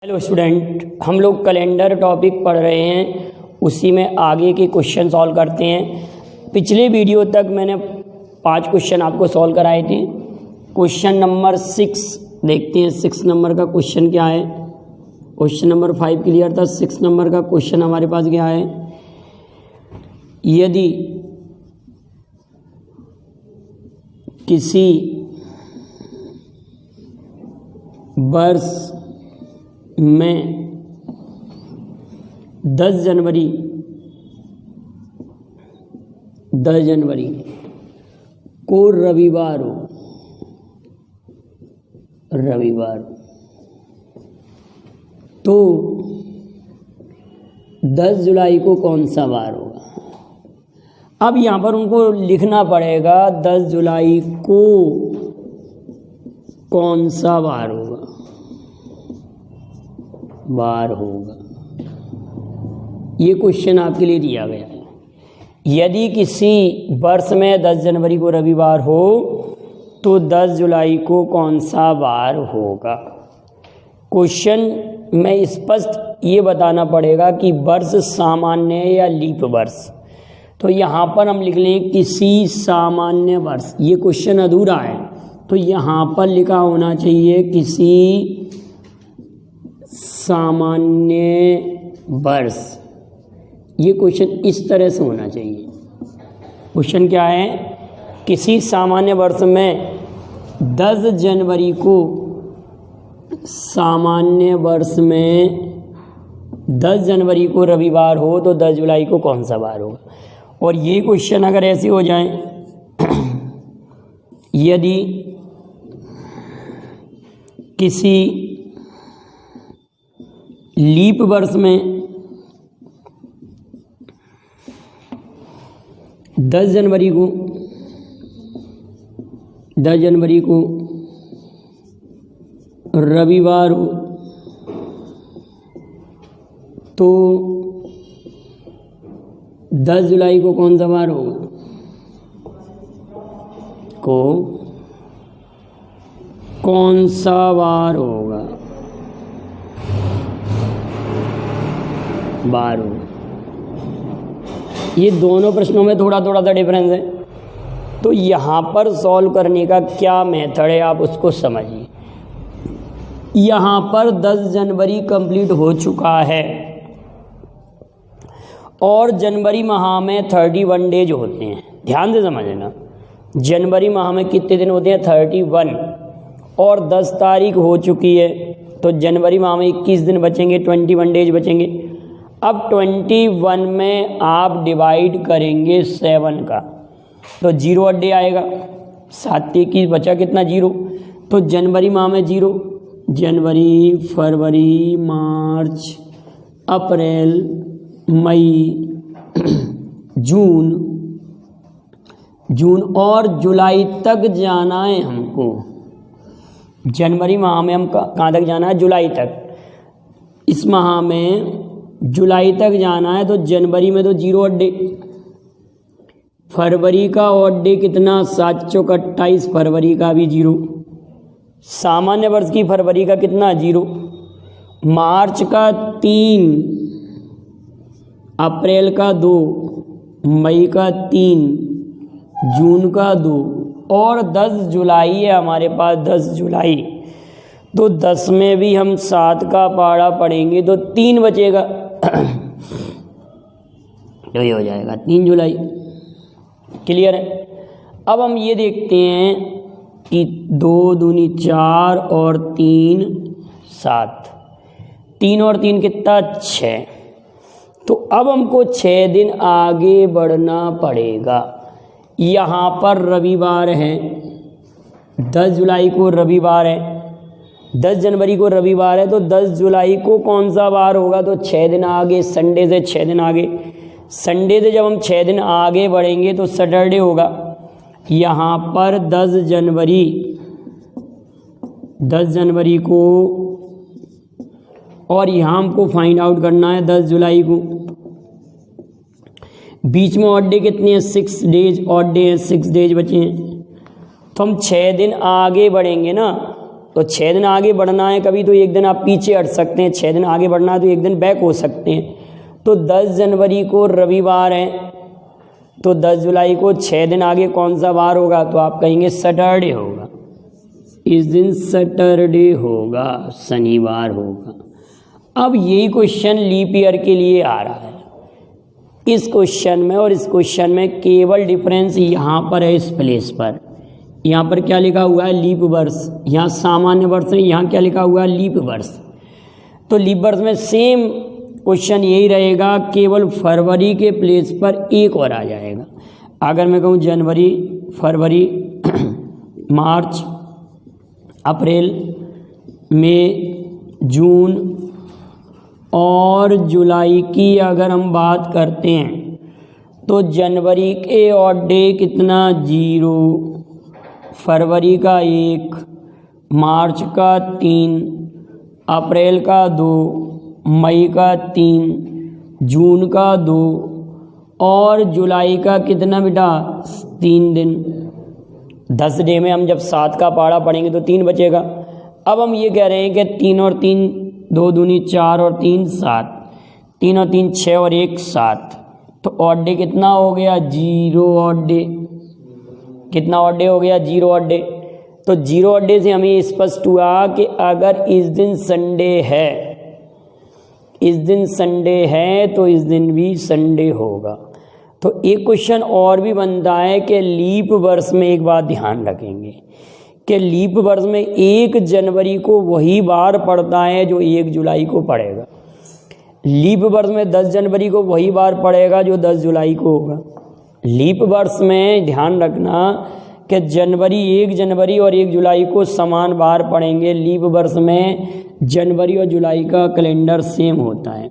Hello student, हम लोग calendar topic पढ़ रहे हैं, उसी में आगे के क्वेश्चन सॉल्व करते हैं। पिछले वीडियो तक मैंने 5 क्वेश्चन आपको सॉल्व कराए थे। क्वेश्चन नंबर 6 देखते हैं। 6 नंबर का क्वेश्चन क्या है। क्वेश्चन नंबर 5 क्लियर था। 6 नंबर का क्वेश्चन हमारे पास क्या है। यदि किसी वर्ष में 10 जनवरी को रविवार तो 10 जुलाई को कौन सा वार होगा। अब यहाँ पर उनको लिखना पड़ेगा 10 जुलाई को कौन सा वार होगा। ये क्वेश्चन आपके लिए दिया गया है। यदि किसी वर्ष में 10 जनवरी को रविवार हो तो 10 जुलाई को कौन सा वार होगा। क्वेश्चन में स्पष्ट ये बताना पड़ेगा कि वर्ष सामान्य या लीप वर्ष। तो यहाँ पर हम लिख लें किसी सामान्य वर्ष। ये क्वेश्चन अधूरा है, तो यहाँ पर लिखा होना चाहिए किसी सामान्य वर्ष। ये क्वेश्चन इस तरह से होना चाहिए। क्वेश्चन क्या है, किसी सामान्य वर्ष में 10 जनवरी को सामान्य वर्ष में 10 जनवरी को रविवार हो तो 10 जुलाई को कौन सा वार होगा। और ये क्वेश्चन अगर ऐसे हो जाए, यदि किसी लीप वर्ष में 10 जनवरी को रविवार हो तो 10 जुलाई को कौन सा वार होगा। कौन सा वार होगा। ये दोनों प्रश्नों में थोड़ा सा डिफरेंस है। तो यहाँ पर सॉल्व करने का क्या मेथड है आप उसको समझिए। यहाँ पर 10 जनवरी कंप्लीट हो चुका है और जनवरी माह में 31 डेज होते हैं। ध्यान से समझना, जनवरी माह में कितने दिन होते हैं 31, और 10 तारीख हो चुकी है तो जनवरी माह में 21 दिन बचेंगे, 21 डेज बचेंगे। अब 21 में आप डिवाइड करेंगे 7 का तो 0 डे आएगा। 7 की बचा कितना 0। तो जनवरी माह में 0, जनवरी, फरवरी, मार्च, अप्रैल, मई, जून और जुलाई तक जाना है हमको। जनवरी माह में हम कहाँ तक जाना है, जुलाई तक। इस माह में जुलाई तक जाना है तो जनवरी में तो 0 डे, फरवरी का ऑड डे कितना 728, फरवरी का भी 0, सामान्य वर्ष की फरवरी का कितना 0, मार्च का 3, अप्रैल का 2, मई का 3, जून का 2 और 10 जुलाई है हमारे पास। 10 जुलाई तो 10 में भी हम 7 का पारा पढ़ेंगे तो 3 बचेगा तो ये हो जाएगा 3 जुलाई। क्लियर है। अब हम ये देखते हैं कि 2 दूनी 4 और 3 7, 3 और 3 कितना 6। तो अब हमको 6 दिन आगे बढ़ना पड़ेगा। यहाँ पर रविवार है, 10 जुलाई को रविवार है, 10 जनवरी को रविवार है तो 10 जुलाई को कौन सा वार होगा। तो 6 दिन आगे, संडे से 6 दिन आगे। संडे से जब हम 6 दिन आगे बढ़ेंगे तो सैटरडे होगा। यहाँ पर 10 जनवरी को, और यहाँ हमको फाइंड आउट करना है 10 जुलाई को। बीच में ऑड डे कितने हैं 6 डेज, ऑड डे हैं 6 डेज बचे हैं। तो हम 6 दिन आगे बढ़ेंगे ना तो 6 दिन आगे बढ़ना है कभी, तो एक दिन आप पीछे हट सकते हैं, 6 दिन आगे बढ़ना है तो एक दिन बैक हो सकते हैं। तो 10 जनवरी को रविवार है, तो 10 जुलाई को 6 दिन आगे कौन सा वार होगा, तो आप कहेंगे सैटरडे होगा, इस दिन सैटरडे होगा, शनिवार होगा। अब यही क्वेश्चन लीप ईयर के लिए आ रहा है। इस क्वेश्चन में और इस क्वेश्चन में केवल डिफरेंस यहाँ पर है, इस प्लेस पर। यहाँ पर क्या लिखा हुआ है, लीप वर्ष, यहाँ सामान्य वर्ष है, यहाँ क्या लिखा हुआ है, लीप वर्ष। तो लीप वर्ष में सेम क्वेश्चन यही रहेगा, केवल फरवरी के प्लेस पर एक और आ जाएगा। अगर मैं कहूँ जनवरी, फरवरी, मार्च, अप्रैल, मई, जून और जुलाई की अगर हम बात करते हैं तो जनवरी के ऑड डे कितना, 0, फरवरी का 1, मार्च का 3, अप्रैल का 2, मई का 3, जून का 2 और जुलाई का कितना बेटा, 3 दिन। 10 डे में हम जब 7 का पहाड़ा पढ़ेंगे तो 3 बचेगा। अब हम ये कह रहे हैं कि 3 और 3, 2 दूनी 4 और 3 7, 3 और 3 6 और 1 7, तो ऑड डे कितना हो गया, 0 ऑड डे। कितना ऑड डे हो गया, 0 ऑड डे। तो 0 ऑड डे से हमें स्पष्ट हुआ कि अगर इस दिन संडे है, इस दिन संडे है तो इस दिन भी संडे होगा। तो एक क्वेश्चन और भी बनता है कि लीप वर्ष में एक बात ध्यान रखेंगे कि लीप वर्ष में 1 जनवरी को वही बार पड़ता है जो 1 जुलाई को पड़ेगा। लीप वर्ष में 10 जनवरी को वही बार पड़ेगा जो 10 जुलाई को होगा। लीप वर्ष में ध्यान रखना कि जनवरी 1 जनवरी और 1 जुलाई को समान बार पड़ेंगे। लीप वर्ष में जनवरी और जुलाई का कैलेंडर सेम होता है,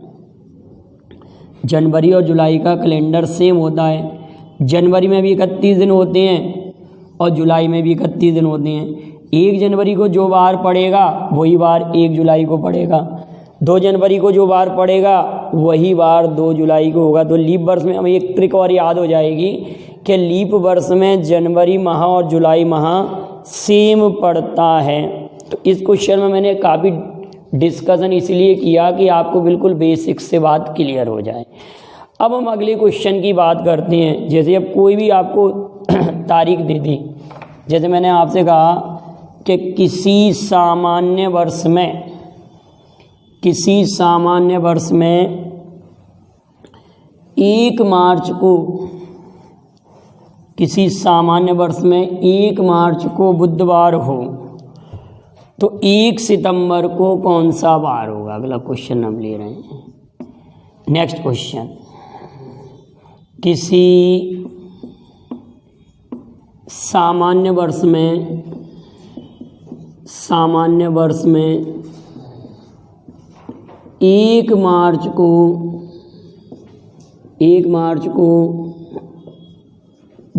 जनवरी और जुलाई का कैलेंडर सेम होता है। जनवरी में भी 31 दिन होते हैं और जुलाई में भी 31 दिन होते हैं। 1 जनवरी को जो बार पड़ेगा वही बार 1 जुलाई को पड़ेगा, 2 जनवरी को जो बार पड़ेगा वही बार 2 जुलाई को होगा। तो लीप वर्ष में हमें एक ट्रिक और याद हो जाएगी कि लीप वर्ष में जनवरी माह और जुलाई माह सेम पड़ता है। तो इस क्वेश्चन में मैंने काफ़ी डिस्कशन इसलिए किया कि आपको बिल्कुल बेसिक से बात क्लियर हो जाए। अब हम अगले क्वेश्चन की बात करते हैं। जैसे अब कोई भी आपको तारीख दे दी, जैसे मैंने आपसे कहा कि किसी सामान्य वर्ष में 1 मार्च को, किसी सामान्य वर्ष में 1 मार्च को बुधवार हो तो 1 सितंबर को कौन सा वार होगा। अगला क्वेश्चन हम ले रहे हैं। नेक्स्ट क्वेश्चन, किसी सामान्य वर्ष में 1 मार्च को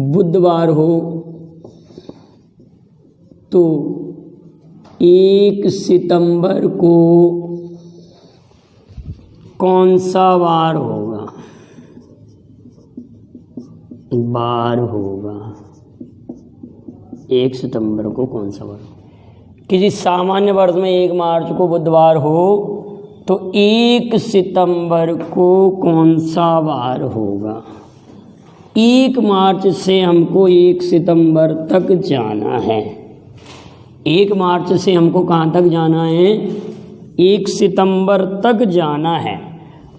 बुधवार हो तो 1 सितंबर को कौन सा वार होगा, बार होगा। 1 सितंबर को कौन सा वार, किसी सामान्य वर्ष में 1 मार्च को बुधवार हो तो 1 सितंबर को कौन सा वार होगा। 1 मार्च से हमको 1 सितंबर तक जाना है। 1 मार्च से हमको कहाँ तक जाना है, 1 सितंबर तक जाना है।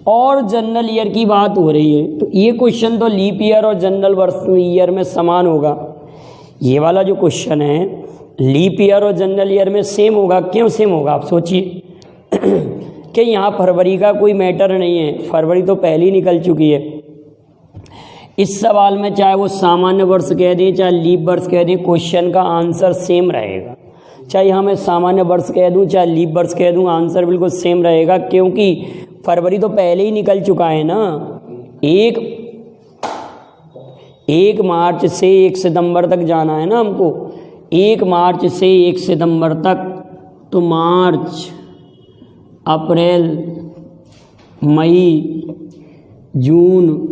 और जनरल ईयर की बात हो रही है तो ये क्वेश्चन तो लीप ईयर और जनरल वर्ष ईयर में समान होगा। ये वाला जो क्वेश्चन है लीप ईयर और जनरल ईयर में सेम होगा। क्यों सेम होगा, आप सोचिए कि यहाँ फरवरी का कोई मैटर नहीं है, फरवरी तो पहले ही निकल चुकी है। इस सवाल में चाहे वो सामान्य वर्ष कह दें चाहे लीप वर्ष कह दें, क्वेश्चन का आंसर सेम रहेगा। चाहे यहाँ मैं सामान्य वर्ष कह दूँ चाहे लीप वर्ष कह दूँ, आंसर बिल्कुल सेम रहेगा, क्योंकि फरवरी तो पहले ही निकल चुका है ना। 1 मार्च से 1 सितंबर तक जाना है ना हमको, 1 मार्च से 1 सितंबर तक। तो मार्च, अप्रैल, मई, जून,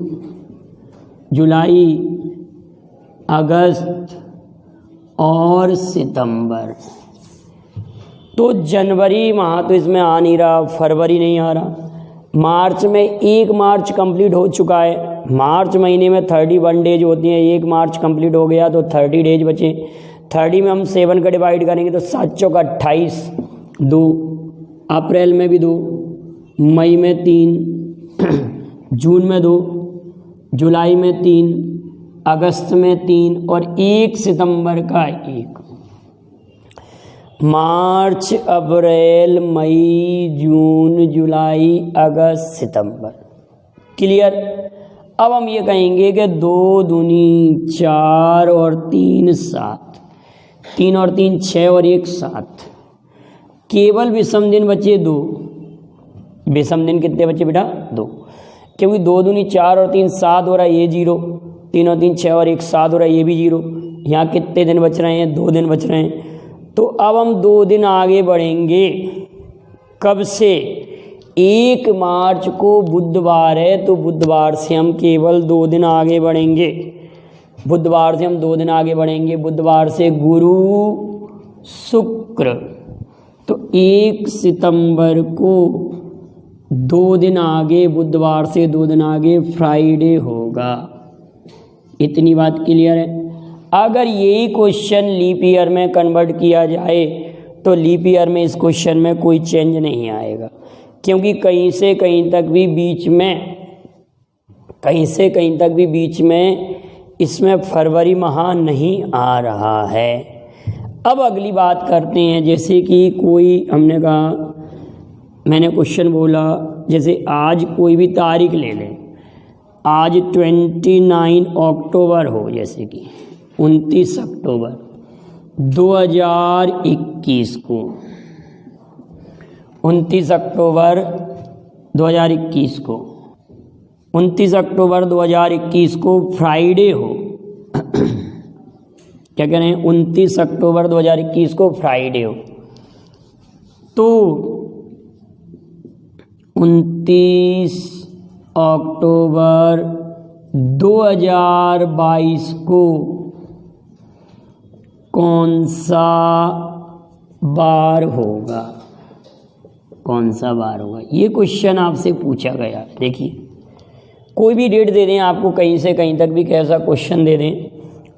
जुलाई, अगस्त और सितंबर, तो जनवरी माह तो इसमें आ नहीं रहा, फरवरी नहीं आ रहा, मार्च में 1 मार्च कंप्लीट हो चुका है, मार्च महीने में 31 डेज होती हैं, 1 मार्च कंप्लीट हो गया तो 30 डेज बचे, 30 में हम 7 का डिवाइड करेंगे तो 7 चौका 28, 2 अप्रैल में भी 2, मई में 3, जून में 2, जुलाई में 3, अगस्त में 3 और 1 सितंबर का 1। मार्च, अप्रैल, मई, जून, जुलाई, अगस्त, सितंबर। क्लियर। अब हम ये कहेंगे कि 2 दूनी 4 और 3 7, 3 और 3 6 और 1 7। केवल विषम दिन बचे 2। विषम दिन कितने बचे बेटा? 2, क्योंकि 2 दूनी 4 और 3 7 हो रहा है, ये 0, 3 और 3 6 और 1 7 हो रहा है, ये भी 0। यहाँ कितने दिन बच रहे हैं? 2 दिन बच रहे हैं। तो अब हम 2 दिन आगे बढ़ेंगे। कब से? 1 मार्च को बुधवार है तो बुधवार से हम केवल 2 दिन आगे बढ़ेंगे। बुधवार से हम 2 दिन आगे बढ़ेंगे, बुधवार से गुरु शुक्र। तो 1 सितंबर को 2 दिन आगे, बुधवार से 2 दिन आगे फ्राइडे होगा। इतनी बात क्लियर है। अगर यही क्वेश्चन लीप ईयर में कन्वर्ट किया जाए तो लीप ईयर में इस क्वेश्चन में कोई चेंज नहीं आएगा, क्योंकि कहीं से कहीं तक भी बीच में इसमें फरवरी माह नहीं आ रहा है। अब अगली बात करते हैं, जैसे कि कोई हमने कहा, मैंने क्वेश्चन बोला, जैसे आज कोई भी तारीख ले लें, आज 29 अक्टूबर हो, जैसे कि 29 अक्टूबर 2021 को, 29 अक्टूबर 2021 को, 29 अक्टूबर 2021 को फ्राइडे हो। क्या कह रहे हैं? 29 अक्टूबर 2021 को फ्राइडे हो। तो 29 अक्टूबर 2022 को कौन सा बार होगा? कौन सा बार होगा? ये क्वेश्चन आपसे पूछा गया। देखिए, कोई भी डेट दे दें आपको, कहीं से कहीं तक भी कैसा क्वेश्चन दे दें।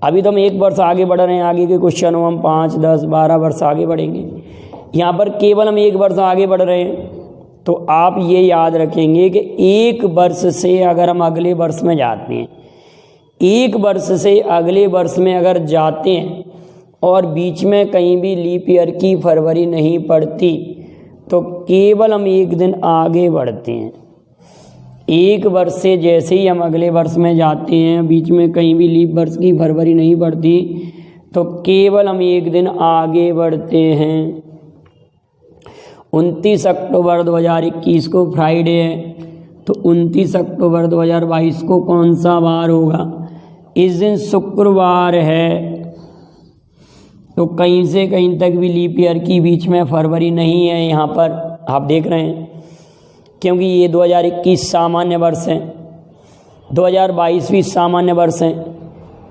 अभी तो हम 1 वर्ष आगे बढ़ रहे हैं, आगे के क्वेश्चन हो हम 5, 10, 12 वर्ष आगे बढ़ेंगे। यहाँ पर केवल हम 1 वर्ष आगे बढ़ रहे हैं। तो आप ये याद रखेंगे कि 1 वर्ष से अगर हम अगले वर्ष में जाते हैं, 1 वर्ष से अगले वर्ष में अगर जाते हैं और बीच में कहीं भी लीप ईयर की फरवरी नहीं पड़ती, तो केवल हम 1 दिन आगे बढ़ते हैं। 1 वर्ष से जैसे ही हम अगले वर्ष में जाते हैं, बीच में कहीं भी लीप वर्ष की फरवरी नहीं पड़ती, तो केवल हम 1 दिन आगे बढ़ते हैं। 29 अक्टूबर 2021 को फ्राइडे है, तो 29 अक्टूबर 2022 को कौन सा वार होगा? इस दिन शुक्रवार है। तो कहीं से कहीं तक भी लीप ईयर की बीच में फरवरी नहीं है, यहाँ पर आप देख रहे हैं, क्योंकि ये 2021 सामान्य वर्ष है, 2022 भी सामान्य वर्ष है।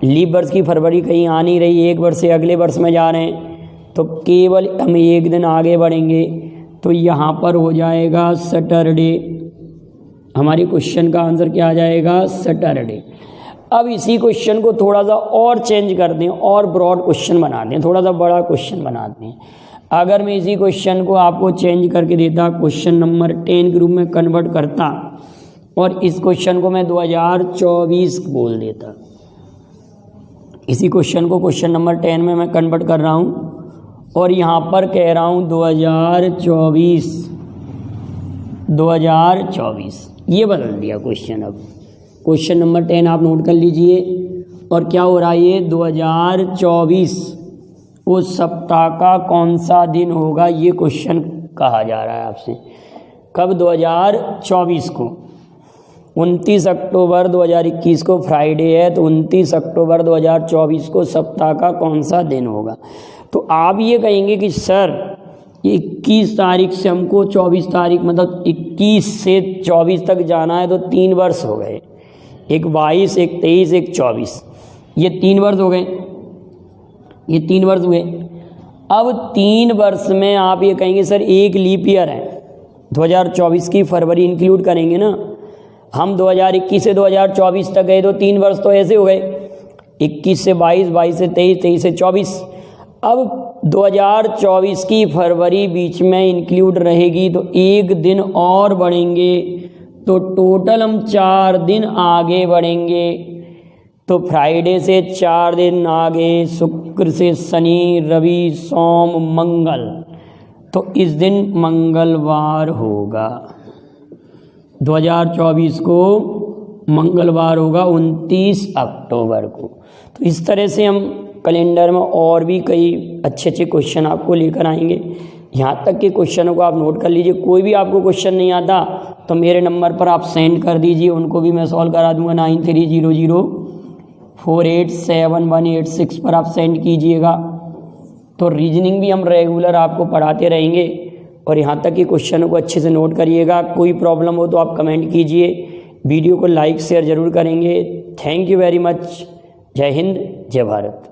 लीप वर्ष की फरवरी कहीं आ नहीं रही, 1 वर्ष से अगले वर्ष में जा रहे हैं, तो केवल हम 1 दिन आगे बढ़ेंगे। तो यहाँ पर हो जाएगा सैटरडे। हमारे क्वेश्चन का आंसर क्या आ जाएगा? सैटरडे। अब इसी क्वेश्चन को थोड़ा सा और चेंज कर दें और ब्रॉड क्वेश्चन बना दें, थोड़ा सा बड़ा क्वेश्चन बना दें। अगर मैं इसी क्वेश्चन को आपको चेंज करके देता, क्वेश्चन नंबर 10 के रूप में कन्वर्ट करता और इस क्वेश्चन को मैं 2024 बोल देता। इसी क्वेश्चन को क्वेश्चन नंबर 10 में मैं कन्वर्ट कर रहा हूँ और यहाँ पर कह रहा हूँ 2024 ये बदल दिया क्वेश्चन। अब क्वेश्चन नंबर 10 आप नोट कर लीजिए। और क्या हो रहा है? ये 2024 उस सप्ताह का कौन सा दिन होगा, ये क्वेश्चन कहा जा रहा है आपसे। कब? 2024 को। 29 अक्टूबर 2021 को फ्राइडे है, तो 29 अक्टूबर 2024 को सप्ताह का कौन सा दिन होगा? तो आप ये कहेंगे कि सर 21 तारीख से हमको 24 तारीख, मतलब 21 से 24 तक जाना है, तो 3 वर्ष हो गए, एक 22, एक 23, एक 24, ये 3 वर्ष हो गए, ये 3 वर्ष हुए। अब 3 वर्ष में आप ये कहेंगे सर एक लीप ईयर है, 2024 की फरवरी इंक्लूड करेंगे ना, हम 2021 से 2024 तक गए तो 3 वर्ष तो ऐसे हो गए, 21 से 22, 22 से 23, 23 से 24। अब 2024 की फरवरी बीच में इंक्लूड रहेगी तो एक दिन और बढ़ेंगे, तो टोटल हम 4 दिन आगे बढ़ेंगे। तो फ्राइडे से 4 दिन आगे, शुक्र से शनि, रवि, सोम, मंगल, तो इस दिन मंगलवार होगा। 2024 को मंगलवार होगा 29 अक्टूबर को। तो इस तरह से हम कैलेंडर में और भी कई अच्छे अच्छे क्वेश्चन आपको लेकर आएंगे। यहाँ तक के क्वेश्चनों को आप नोट कर लीजिए। कोई भी आपको क्वेश्चन नहीं आता तो मेरे नंबर पर आप सेंड कर दीजिए, उनको भी मैं सॉल्व करा दूंगा। 9300487186 पर आप सेंड कीजिएगा। तो रीजनिंग भी हम रेगुलर आपको पढ़ाते रहेंगे और यहाँ तक के क्वेश्चनों को अच्छे से नोट करिएगा। कोई प्रॉब्लम हो तो आप कमेंट कीजिए, वीडियो को लाइक शेयर ज़रूर करेंगे। Thank you very much. जय हिंद, जय भारत।